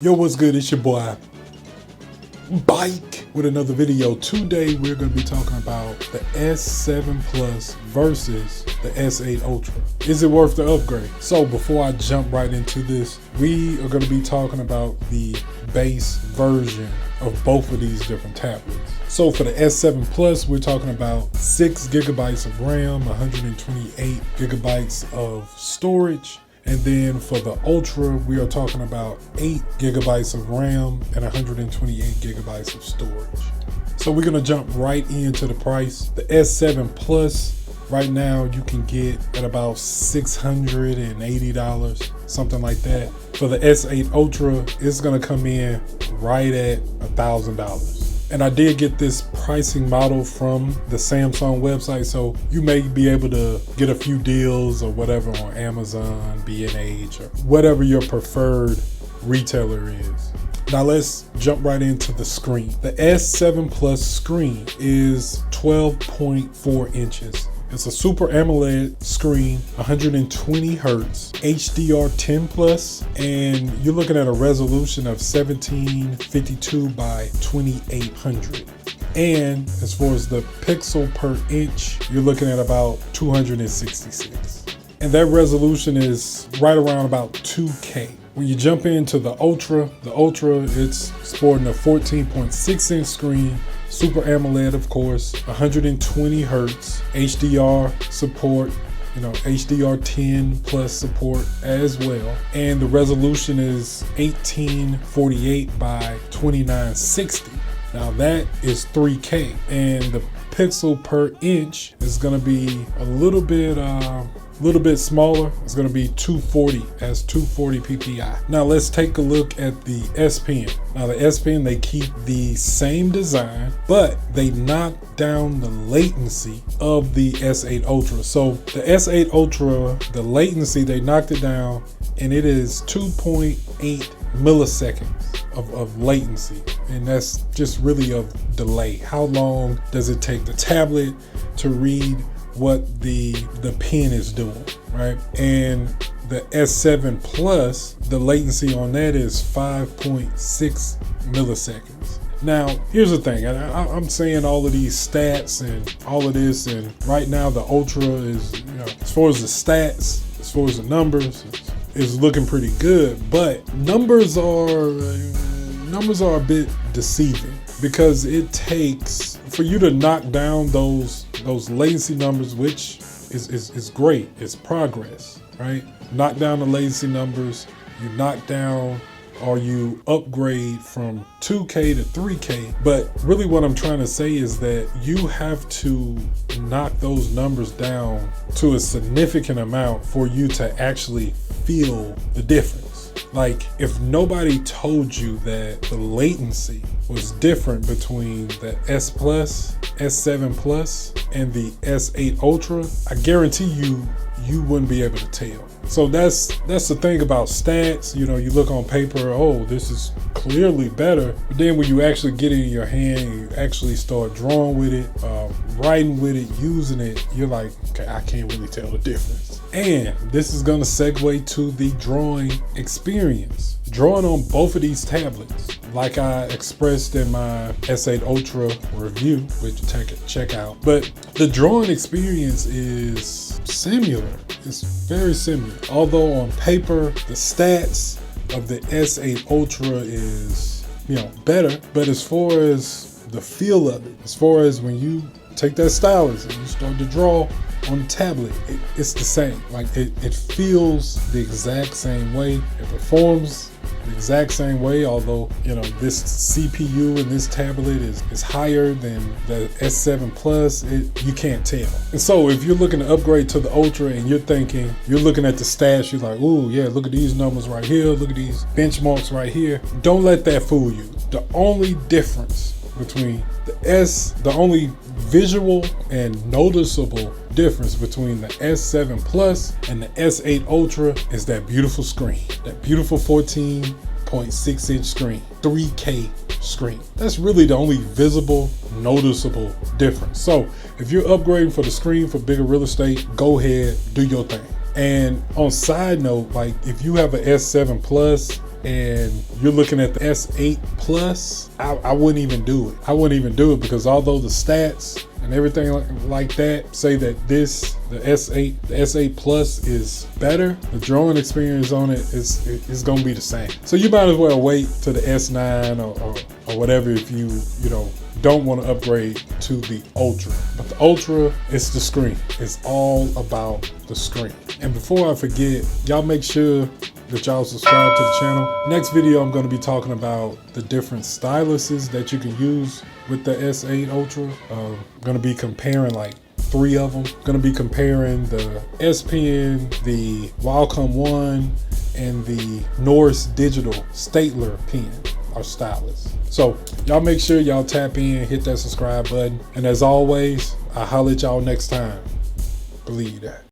Yo, what's good? It's your boy Bike with another video. Today we're going to be talking about the S7 Plus versus the S8 Ultra. Is it worth the upgrade? So before I jump right into this, we are going to be talking about the base version of both of these different tablets. So for the S7 Plus, we're talking about 6 gigabytes of RAM, 128 gigabytes of storage. And then for the Ultra, we are talking about 8 gigabytes of RAM and 128 gigabytes of storage. So we're gonna jump right into the price. The S7 Plus, right now you can get at about $680, something like that. For the S8 Ultra, it's gonna come in right at $1,000. And I did get this pricing model from the Samsung website, so you may be able to get a few deals or whatever on Amazon, B&H, or whatever your preferred retailer is. Now let's jump right into the screen. The S7 Plus screen is 12.4 inches. It's a Super AMOLED screen, 120 hertz, HDR10 plus, and you're looking at a resolution of 1752 by 2800. And as far as the pixel per inch, you're looking at about 266. And that resolution is right around about 2K. When you jump into the Ultra, it's sporting a 14.6 inch screen, Super AMOLED, of course, 120 hertz, HDR support, HDR10 plus support as well. And the resolution is 1848 by 2960. Now that is 3K, and the pixel per inch is gonna be a little bit smaller. It's gonna be 240, as 240 PPI. Now let's take a look at the S Pen. Now the S Pen, they keep the same design, but they knock down the latency of the S8 Ultra. So the S8 Ultra, the latency, they knocked it down, and it is 2.8 milliseconds of latency. And that's just really a delay. How long does it take the tablet to read what the pen is doing, right? And the S7 Plus, the latency on that is 5.6 milliseconds. Now, here's the thing. I'm saying all of these stats and all of this, and right now the Ultra is, as far as the stats, as far as the numbers, is looking pretty good, but numbers are a bit deceiving, because it takes for you to knock down those latency numbers, which is great. It's progress, right? Knock down the latency numbers, you knock down or you upgrade from 2K to 3K. But really what I'm trying to say is that you have to knock those numbers down to a significant amount for you to actually feel the difference. Like, if nobody told you that the latency was different between the S Plus, S7 Plus, and the S8 Ultra, I guarantee you wouldn't be able to tell. So that's the thing about stats. You look on paper, oh, this is clearly better. But then when you actually get it in your hand, you actually start drawing with it, writing with it, using it, you're like, okay, I can't really tell the difference. And this is gonna segue to the drawing experience. Drawing on both of these tablets, like I expressed in my S8 Ultra review, which check out. But the drawing experience is similar. It's very similar. Although on paper, the stats of the S8 Ultra is, better. But as far as the feel of it, as far as when you take that stylus and you start to draw on the tablet, it's the same. Like it feels the exact same way. It performs the exact same way, although this CPU in this tablet is higher than the S7 Plus. You can't tell. And so if you're looking to upgrade to the Ultra and you're looking at the stats, you're like, ooh, yeah, look at these numbers right here, look at these benchmarks right here. Don't let that fool you. The only difference between the only visual and noticeable difference between the S7 Plus and the S8 Ultra is that beautiful screen, that beautiful 14.6 inch screen, 3K screen. That's really the only visible, noticeable difference. So if you're upgrading for the screen for bigger real estate, go ahead, do your thing. And on side note, like if you have an S7 Plus and you're looking at the S8 Plus, I wouldn't even do it. I wouldn't even do it because although the stats and everything like that say that the S8 Plus is better, the drawing experience on it is gonna be the same. So you might as well wait to the S9 or whatever if you don't want to upgrade to the Ultra. But the Ultra, it's the screen. It's all about the screen. And before I forget, y'all make sure that y'all subscribe to the channel. Next video, I'm going to be talking about the different styluses that you can use with the S8 Ultra. I'm going to be comparing like 3 of them. I'm going to be comparing the S Pen, the Wacom One, and the Norris Digital Statler pen or stylus. So y'all make sure y'all tap in, hit that subscribe button. And as always, I'll holler at y'all next time. Believe that.